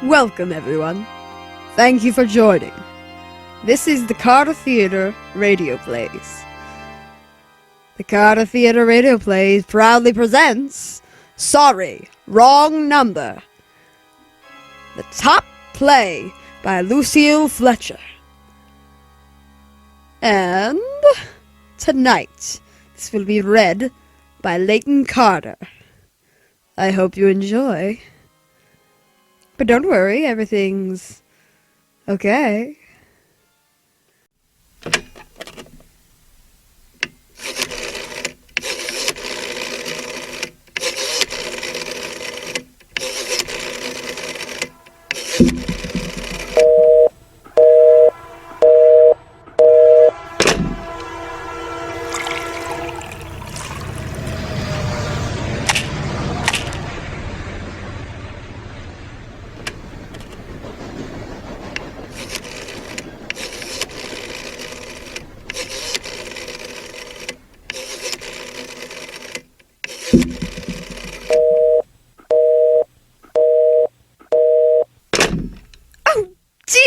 Welcome, everyone. Thank you for joining. This is the Carter Theatre Radio Plays. The Carter Theatre Radio Plays proudly presents Sorry, Wrong Number, the top play by Lucille Fletcher. And tonight, this will be read by Leighton Carter. I hope you enjoy. But don't worry, everything's okay.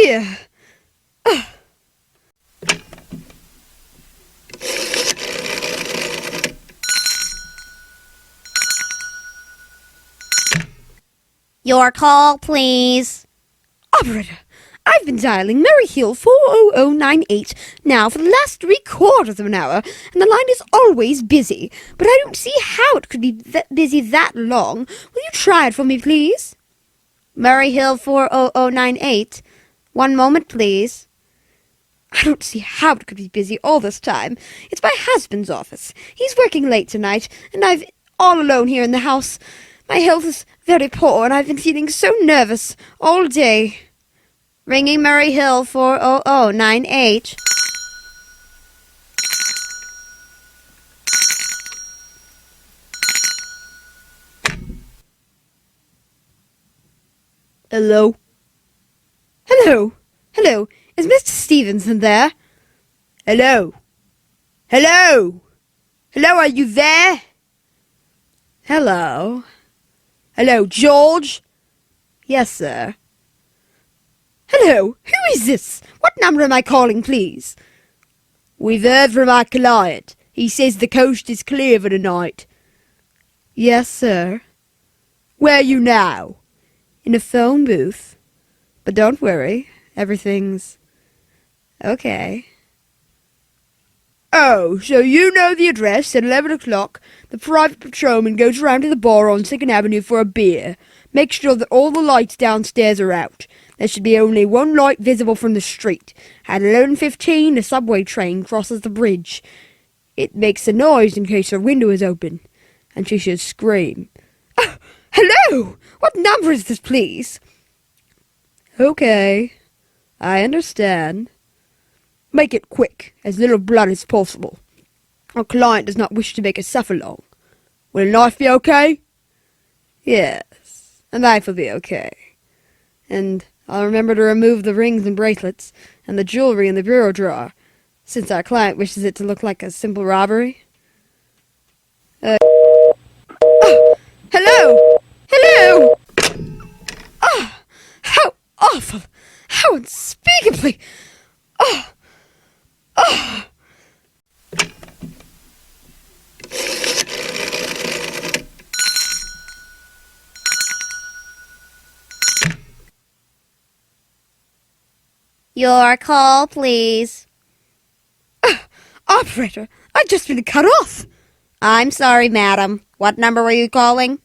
Dear. Your call, please. Operator, I've been dialing Murray Hill 40098 now for the last 3/4 of an hour, and the line is always busy. But I don't see how it could be busy that long. Will you try it for me, please? Murray Hill 40098. One moment, please. I don't see how it could be busy all this time. It's my husband's office. He's working late tonight, and I'm all alone here in the house. My health is very poor, and I've been feeling so nervous all day. Ringing Murray Hill 40098. Hello? Hello? Hello? Is Mr. Stevenson there? Hello? Hello? Hello, are you there? Hello? Hello, George? Yes, sir. Hello, who is this? What number am I calling, please? We've heard from our client. He says the coast is clear for tonight. Yes, sir. Where are you now? In a phone booth. But don't worry, everything's okay. Oh, so you know the address. At 11 o'clock, the private patrolman goes around to the bar on 2nd Avenue for a beer. Make sure that all the lights downstairs are out. There should be only one light visible from the street. At 11:15, the subway train crosses the bridge. It makes a noise in case her window is open, and she should scream. Oh, hello! What number is this, please? Okay, I understand. Make it quick, as little blood as possible. Our client does not wish to make us suffer long. Will a knife be okay? Yes, a knife will be okay. And I'll remember to remove the rings and bracelets and the jewelry in the bureau drawer, since our client wishes it to look like a simple robbery. Oh, hello! Hello! Ah, how awful! How unspeakably! Oh! Oh! Your call, please. Operator, I've just been cut off. I'm sorry, madam. What number were you calling?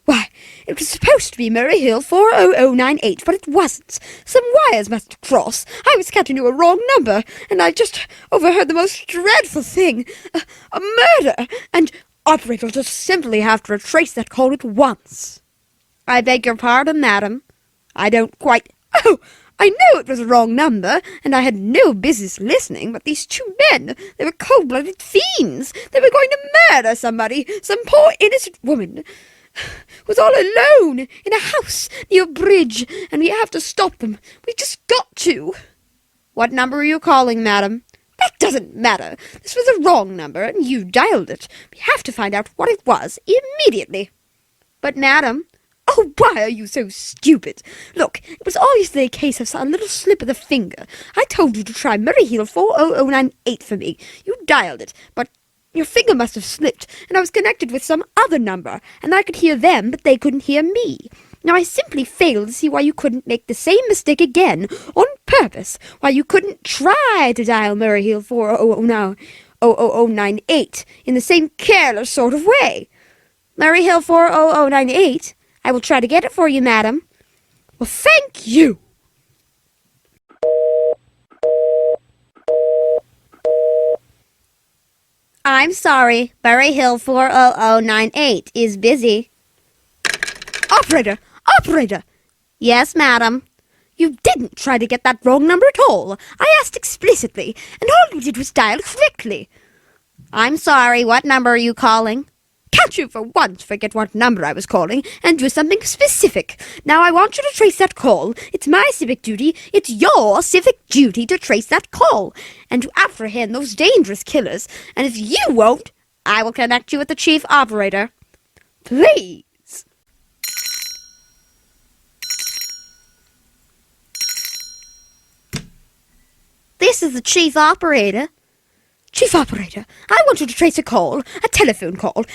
Why, it was supposed to be Murray Hill 40098, but it wasn't. Some wires must have crossed. I was cutting to a wrong number, and I just overheard the most dreadful thing. A murder! And operator will just simply have to retrace that call at once. I beg your pardon, madam. I don't quite... Oh! I know it was a wrong number, and I had no business listening, but these two men, they were cold-blooded fiends. They were going to murder somebody, some poor innocent woman. Was all alone in a house near a bridge, and we have to stop them. We just got to. What number are you calling, madam? That doesn't matter. This was a wrong number, and you dialed it. We have to find out what it was immediately. But, madam, Oh, why are you so stupid? Look, it was obviously a case of a little slip of the finger. I told you to try Murray Hill 40098 for me. You dialed it, but your finger must have slipped, and I was connected with some other number, and I could hear them, but they couldn't hear me. Now, I simply fail to see why you couldn't make the same mistake again, on purpose, why you couldn't try to dial Murray Hill 40098 in the same careless sort of way. Murray Hill 40098? I will try to get it for you, madam. Well, thank you. I'm sorry, Murray Hill 40098 is busy. Operator! Operator! Yes, madam. You didn't try to get that wrong number at all. I asked explicitly, and all you did was dial correctly. I'm sorry, what number are you calling? Can't you for once forget what number I was calling and do something specific? Now I want you to trace that call. It's my civic duty. It's your civic duty to trace that call and to apprehend those dangerous killers. And if you won't, I will connect you with the chief operator. Please. This is the chief operator. Chief Operator, I want you to trace a call, a telephone call,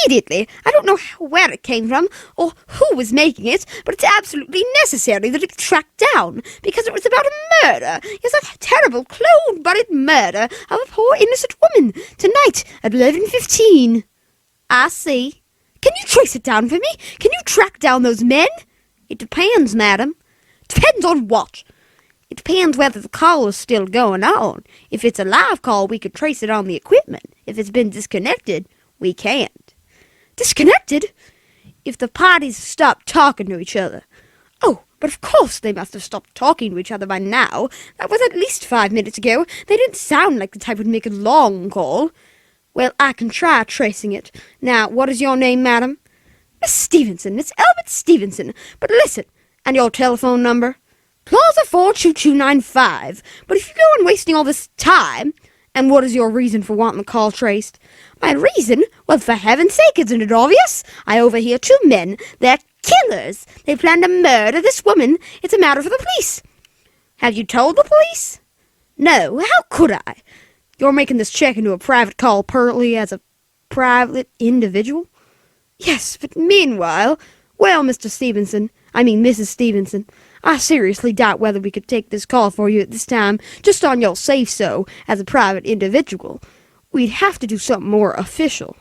immediately. I don't know where it came from or who was making it, but it's absolutely necessary that it be tracked down, because it was about a murder. Yes, a terrible, cold-blooded murder of a poor innocent woman, tonight at 11:15. I see. Can you trace it down for me? Can you track down those men? It depends, madam. Depends on what? It depends whether the call is still going on. If it's a live call, we can trace it on the equipment. If it's been disconnected, we can't. Disconnected? If the parties stopped talking to each other. Oh, but of course they must have stopped talking to each other by now. That was at least 5 minutes ago. They didn't sound like the type who'd make a long call. Well, I can try tracing it. Now, what is your name, madam? Miss Stevenson, Miss Albert Stevenson. But listen, and your telephone number? Plaza 42295. But if you go on wasting all this time... And what is your reason for wanting the call traced? My reason? Well, for heaven's sake, isn't it obvious? I overhear 2 men. They're killers. They plan to murder this woman. It's a matter for the police. Have you told the police? No, how could I? You're making this check into a private call purely as a private individual? Yes, but meanwhile... Well, Mrs. Stevenson, I seriously doubt whether we could take this call for you at this time, just on your say-so, as a private individual. We'd have to do something more official.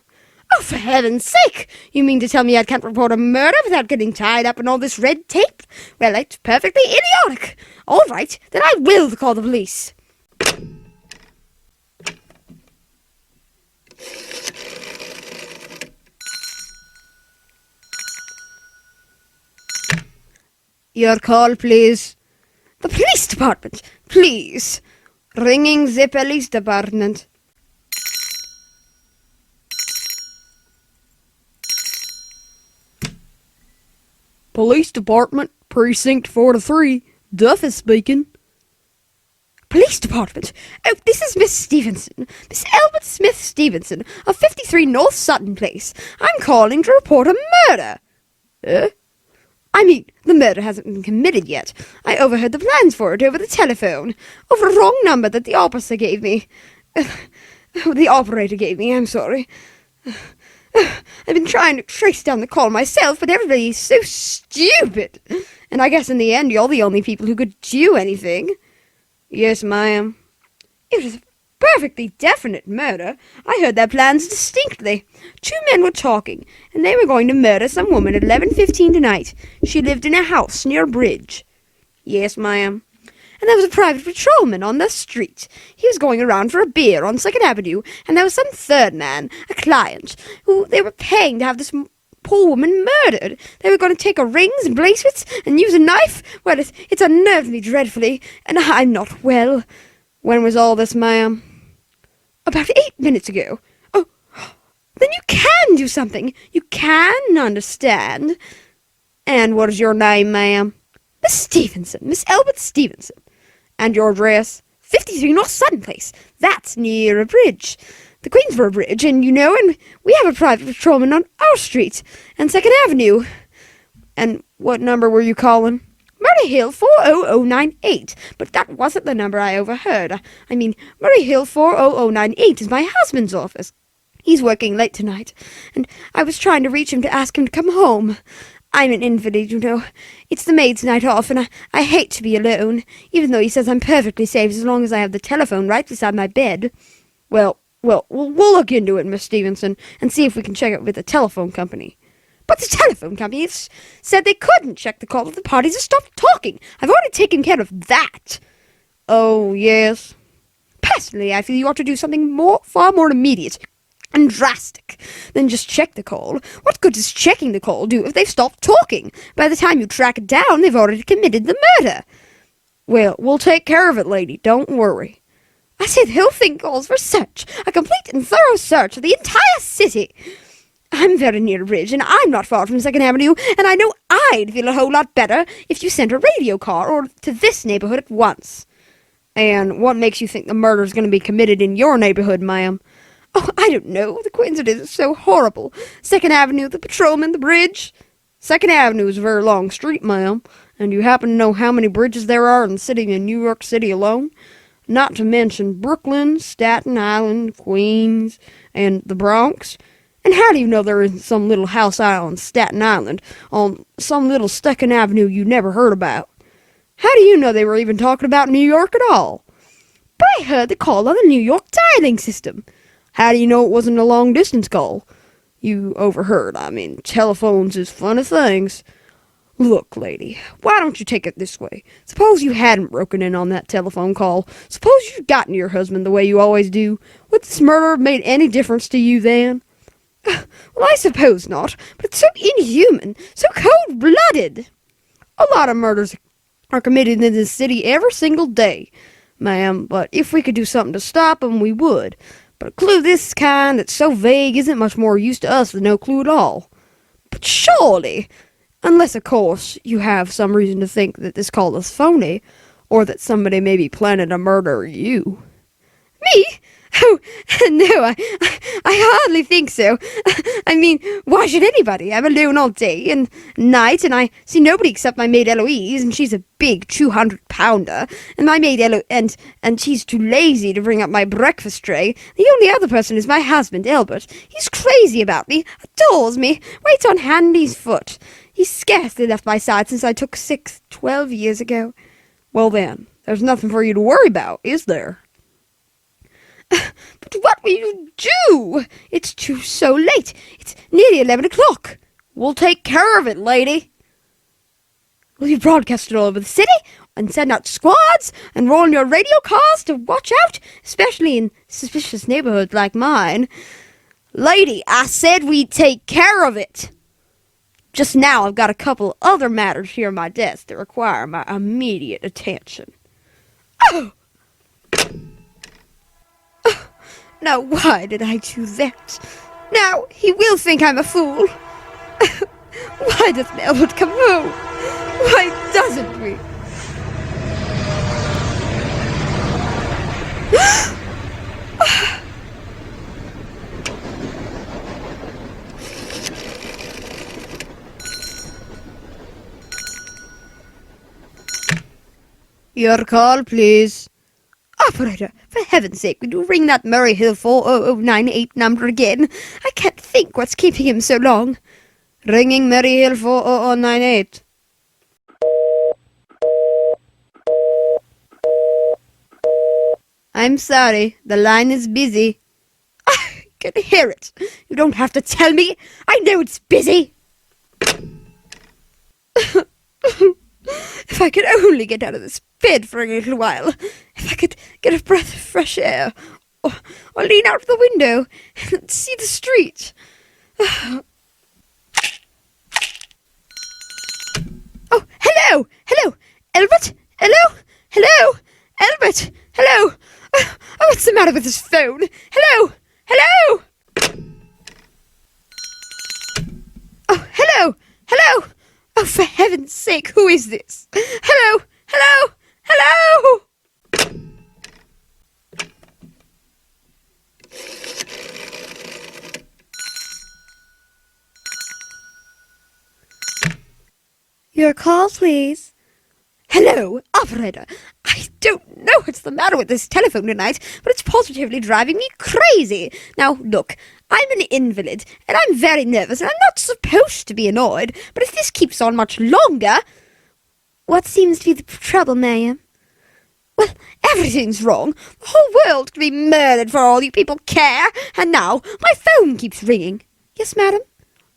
Oh, for heaven's sake! You mean to tell me I can't report a murder without getting tied up in all this red tape? Well, it's perfectly idiotic. All right, then I will call the police. Your call, please. The police department, please. Ringing the police department. Police department, precinct 43. Duffy speaking. Police department. Oh, this is Miss Stevenson. Miss Albert Smith Stevenson of 53 North Sutton Place. I'm calling to report a murder. I mean, the murder hasn't been committed yet. I overheard the plans for it over the telephone. Over a wrong number that the officer gave me. The operator gave me, I'm sorry. I've been trying to trace down the call myself, but everybody's so stupid. And I guess in the end you're the only people who could do anything. Yes, ma'am. It was a perfectly definite murder. I heard their plans distinctly. 2 men were talking, and they were going to murder some woman at 11:15 tonight. She lived in a house near a bridge. Yes, ma'am. And there was a private patrolman on the street. He was going around for a beer on 2nd Avenue, and there was some third man, a client, who they were paying to have this poor woman murdered. They were going to take her rings and bracelets and use a knife. Well, it's unnerved me dreadfully, and I'm not well. When was all this, ma'am? About 8 minutes ago. Oh, then you can do something. You can understand. And what is your name, ma'am? Miss Stevenson, Miss Albert Stevenson. And your address? 53 North Sutton Place. That's near a bridge. The Queensborough Bridge, and we have a private patrolman on our street, and 2nd Avenue. And what number were you calling? Murray Hill 40098. But that wasn't the number I overheard. I mean, Murray Hill 40098 is my husband's office. He's working late tonight, and I was trying to reach him to ask him to come home. I'm an invalid, you know. It's the maid's night off, and I hate to be alone, even though he says I'm perfectly safe as long as I have the telephone right beside my bed. Well, we'll look into it, Miss Stevenson, and see if we can check it with the telephone company. But the telephone company said they couldn't check the call if the parties have stopped talking. I've already taken care of that. Oh, yes. Personally, I feel you ought to do something far more immediate and drastic than just check the call. What good does checking the call do if they've stopped talking? By the time you track it down, they've already committed the murder. Well, we'll take care of it, lady. Don't worry. I say the whole thing calls for search, a complete and thorough search of the entire city. I'm very near a ridge, and I'm not far from 2nd Avenue, and I know I'd feel a whole lot better if you sent a radio car or to this neighborhood at once. And what makes you think the murder's going to be committed in your neighborhood, ma'am? Oh, I don't know. The coincidence is so horrible. 2nd Avenue, the patrolman, the bridge. 2nd Avenue is a very long street, ma'am. And you happen to know how many bridges there are in the city of New York City alone? Not to mention Brooklyn, Staten Island, Queens, and the Bronx. And how do you know there isn't some little house out on Staten Island, on some little 2nd Avenue you never heard about? How do you know they were even talking about New York at all? But I heard the call on the New York dialing system. How do you know it wasn't a long-distance call? You overheard. I mean, telephones is funny things. Look, lady, why don't you take it this way? Suppose you hadn't broken in on that telephone call. Suppose you'd gotten to your husband the way you always do. Would this murder have made any difference to you then? Well, I suppose not, but it's so inhuman, so cold-blooded. A lot of murders are committed in this city every single day, ma'am, but if we could do something to stop 'em, we would. But a clue this kind that's so vague isn't much more use to us than no clue at all. But surely, unless, of course, you have some reason to think that this call is phony, or that somebody may be planning to murder you. Me? Oh, no, I hardly think so. I mean, why should anybody? I'm alone all day and night, and I see nobody except my maid Eloise, and she's a big 200-pounder, and my maid and she's too lazy to bring up my breakfast tray. The only other person is my husband, Albert. He's crazy about me, adores me, waits on Handy's foot. He's scarcely left my side since I took sick 12 years ago. Well then, there's nothing for you to worry about, is there? But what will you do? It's so late. It's nearly 11 o'clock. We'll take care of it, lady. Will you broadcast it all over the city and send out squads and roll in your radio cars to watch out, especially in suspicious neighborhoods like mine? Lady, I said we'd take care of it. Just now I've got a couple other matters here on my desk that require my immediate attention. Oh! Now, why did I do that? Now, he will think I'm a fool. Why doesn't Albert come home? Why doesn't we? Your call, please. Operator, for heaven's sake, would you ring that Murray Hill 40098 number again? I can't think what's keeping him so long. Ringing Murray Hill 40098. I'm sorry, the line is busy. I can hear it. You don't have to tell me. I know it's busy. If I could only get out of this bed for a little while. If I could get a breath of fresh air. Or lean out of the window and see the street. Oh, hello! Hello! Albert? Hello? Hello? Albert? Hello? Oh, what's the matter with his phone? Hello? Hello? Oh, hello! Hello! Oh, for heaven's sake, who is this? Hello! Hello! Hello! Your call, please. Hello, operator. I don't know what's the matter with this telephone tonight, but it's positively driving me crazy. Now, look, I'm an invalid, and I'm very nervous, and I'm not supposed to be annoyed, but if this keeps on much longer... What seems to be the trouble, ma'am? Well, everything's wrong. The whole world could be murdered for all you people care, and now my phone keeps ringing. Yes, madam?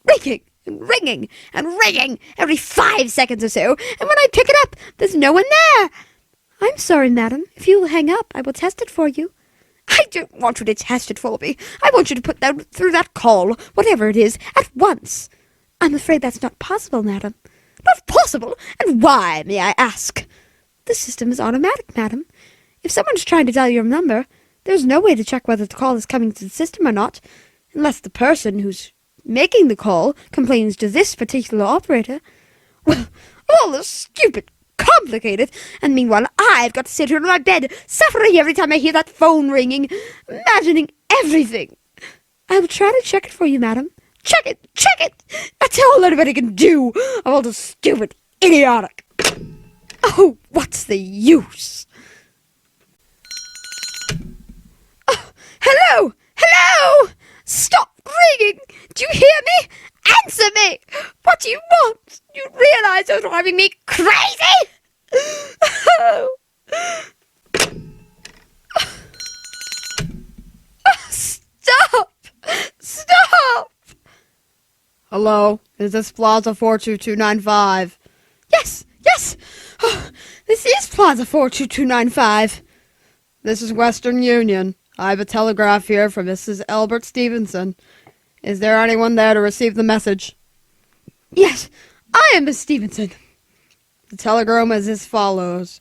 Ringing and ringing and ringing every 5 seconds or so, and when I pick it up, there's no one there. I'm sorry, madam. If you will hang up, I will test it for you. I don't want you to test it for me. I want you to put that through that call, whatever it is, at once. I'm afraid that's not possible, madam. Not possible? And why, may I ask? The system is automatic, madam. If someone's trying to dial your number, there's no way to check whether the call is coming to the system or not, unless the person who's making the call complains to this particular operator. Well, all this stupid, complicated, and meanwhile I've got to sit here in my bed, suffering every time I hear that phone ringing, imagining everything. I will try to check it for you, madam. Check it! Check it! That's all anybody can do! I'm all just stupid, idiotic. Oh, what's the use? Oh, hello! Hello! Stop ringing! Do you hear me? Answer me! What do you want? You realize you're driving me crazy? Oh. Stop! Stop! Hello, is this Plaza 42295? Yes, yes! Oh, this is Plaza 42295. This is Western Union. I have a telegraph here from Mrs. Albert Stevenson. Is there anyone there to receive the message? Yes, I am Miss Stevenson. The telegram is as follows.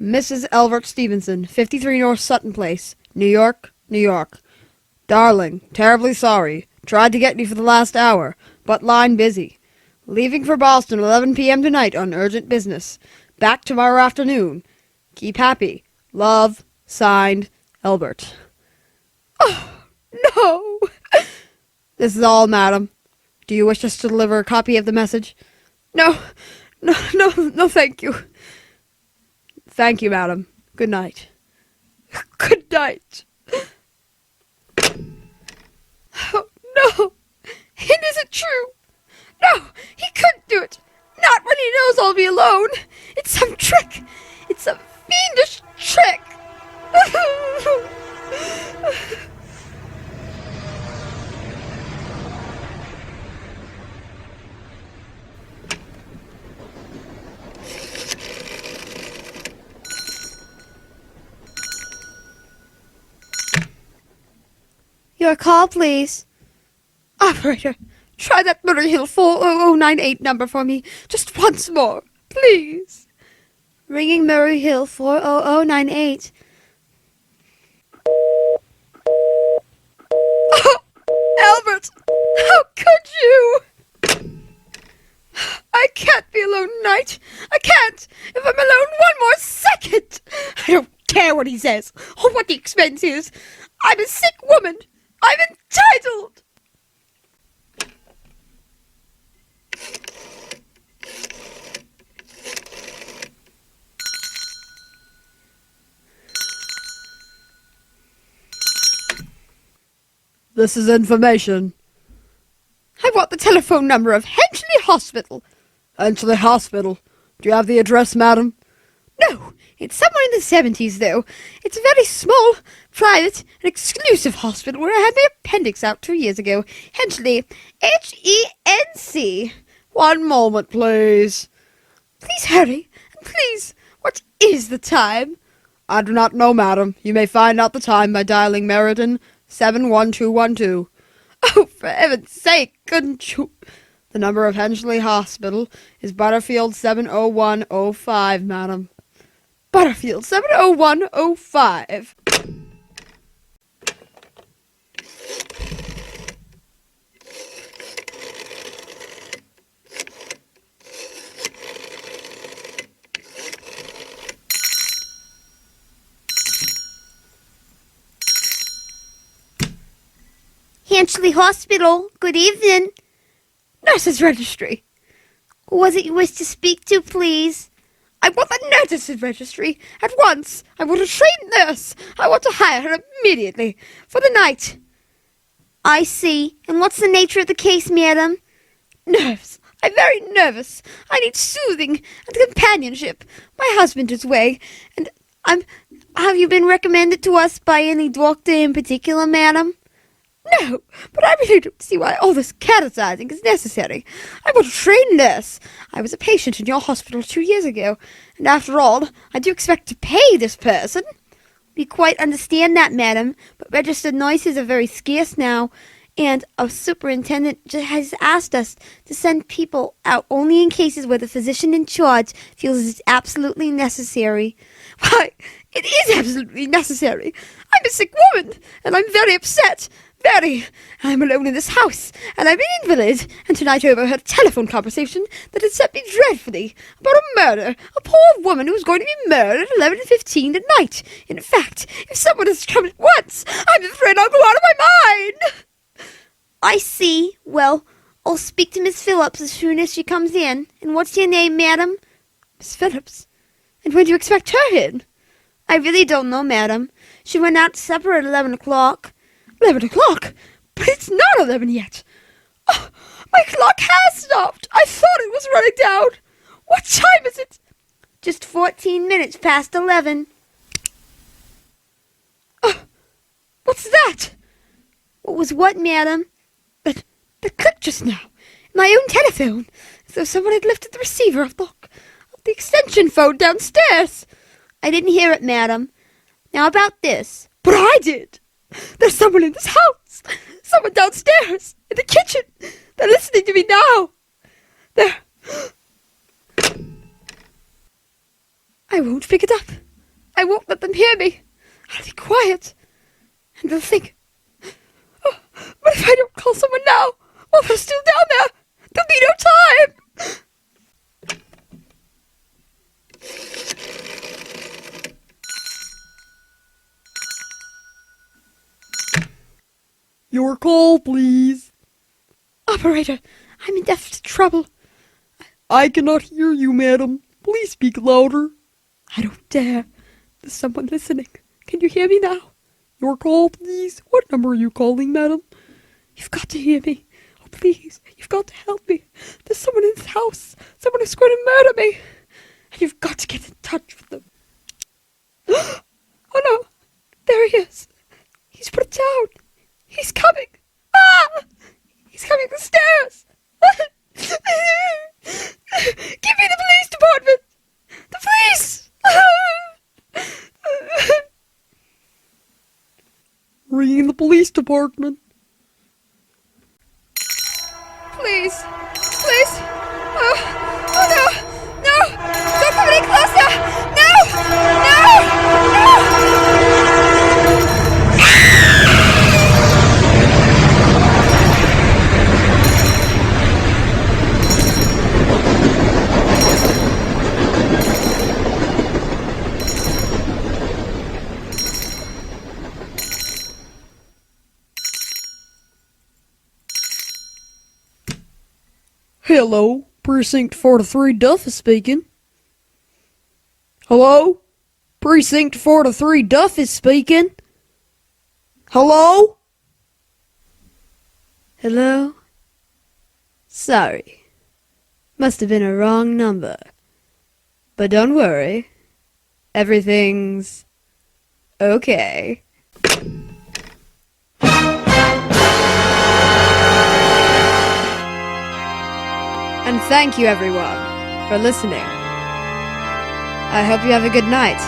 Mrs. Albert Stevenson, 53 North Sutton Place, New York, New York. Darling, terribly sorry. Tried to get you for the last hour, but line busy. Leaving for Boston 11 p.m. tonight on urgent business. Back tomorrow afternoon. Keep happy. Love, signed, Albert. Oh, no! This is all, madam. Do you wish us to deliver a copy of the message? No, thank you. Thank you, madam. Good night. Good night. Oh, no! It isn't true! No, he couldn't do it! Not when he knows I'll be alone! It's some trick! It's some fiendish trick! Your call, please. Operator, try that Murray Hill 40098 number for me. Just once more, please. Ringing Murray Hill 40098. Oh, Albert, how could you? I can't be alone tonight. I can't. If I'm alone one more second. I don't care what he says or what the expense is. I'm a sick woman. I'm entitled. This is information. I want the telephone number of Henchley Hospital. Henchley Hospital. Do you have the address, madam? No, it's somewhere in the 70s, though. It's a very small, private, and exclusive hospital where I had my appendix out 2 years ago. Henchley, Henc. 1 moment, please. Please hurry, and please, what is the time? I do not know, madam. You may find out the time by dialing Meriden 71212. Oh, for heaven's sake, couldn't you? The number of Henchley Hospital is Butterfield 70105, madam. Butterfield 70105. Henchley Hospital, good evening. Nurses Registry. Who was it you wished to speak to, please? I want the nurses' registry at once. I want a trained nurse. I want to hire her immediately for the night. I see. And what's the nature of the case, madam? Nerves. I'm very nervous. I need soothing and companionship. My husband is away, and Have you been recommended to us by any doctor in particular, madam? No, but I really don't see why all this catechising is necessary. I want a trained nurse. I was a patient in your hospital 2 years ago, and after all, I do expect to pay this person. We quite understand that, madam, but registered nurses are very scarce now, and our superintendent has asked us to send people out only in cases where the physician in charge feels it's absolutely necessary. Why, it is absolutely necessary. I'm a sick woman, and I'm very upset. Very. I'm alone in this house, and I'm an invalid, and tonight I overheard a telephone conversation that had set me dreadfully about a murder, a poor woman who was going to be murdered at 11:15 at night. In fact, if someone has come at once, I'm afraid I'll go out of my mind. I see. Well, I'll speak to Miss Phillips as soon as she comes in. And what's your name, madam? Miss Phillips? And when do you expect her in? I really don't know, madam. She went out to supper at 11 o'clock. 11 o'clock? But it's not 11 yet. Oh, my clock has stopped. I thought it was running down. What time is it? Just 14 minutes past 11. Oh, what's that? What was what, madam? The click just now. My own telephone. As though someone had lifted the receiver off the extension phone downstairs. I didn't hear it, madam. Now about this. But I did. There's someone in this house. Someone downstairs. In the kitchen. They're listening to me now. They're... I won't pick it up. I won't let them hear me. I'll be quiet. And they'll think... Oh, but if I don't call someone now, while they're still down there, there'll be no time. Your call, please. Operator, I'm in death's trouble. I cannot hear you, madam. Please speak louder. I don't dare. There's someone listening. Can you hear me now? Your call, please. What number are you calling, madam? You've got to hear me. Oh, please, you've got to help me. There's someone in this house. Someone who's going to murder me. And you've got to get in touch with them. Oh, no. There he is. He's put it down. He's coming. Ah! He's coming up the stairs. Give me the police department. The police. Ringing the police department. Please. Please. Oh no. No. Don't come any closer. No. No. No. Hello, Precinct 43 Duff is speaking. Hello? Precinct 43 Duff is speaking. Hello? Hello? Sorry. Must have been a wrong number. But don't worry. Everything's okay. And thank you, everyone, for listening. I hope you have a good night.